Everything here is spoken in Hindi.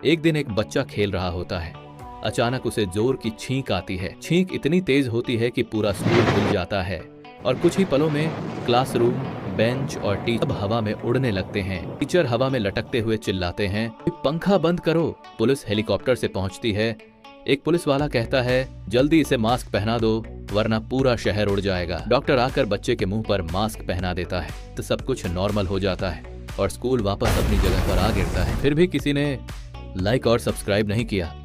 एक दिन एक बच्चा खेल रहा होता है। अचानक उसे जोर की छींक आती है। छींक इतनी तेज होती है कि पूरा स्कूल हिल जाता है और कुछ ही पलों में क्लासरूम, बेंच और टीचर हवा में उड़ने लगते हैं। टीचर हवा में लटकते हुए चिल्लाते हैं, पंखा बंद करो। पुलिस हेलीकॉप्टर से पहुंचती है। एक पुलिस वाला कहता है, जल्दी इसे मास्क पहना दो वरना पूरा शहर उड़ जाएगा। डॉक्टर आकर बच्चे के मुंह पर मास्क पहना देता है तो सब कुछ नॉर्मल हो जाता है और स्कूल वापस अपनी जगह पर आ गिरता है। फिर भी किसी ने लाइक और सब्सक्राइब नहीं किया।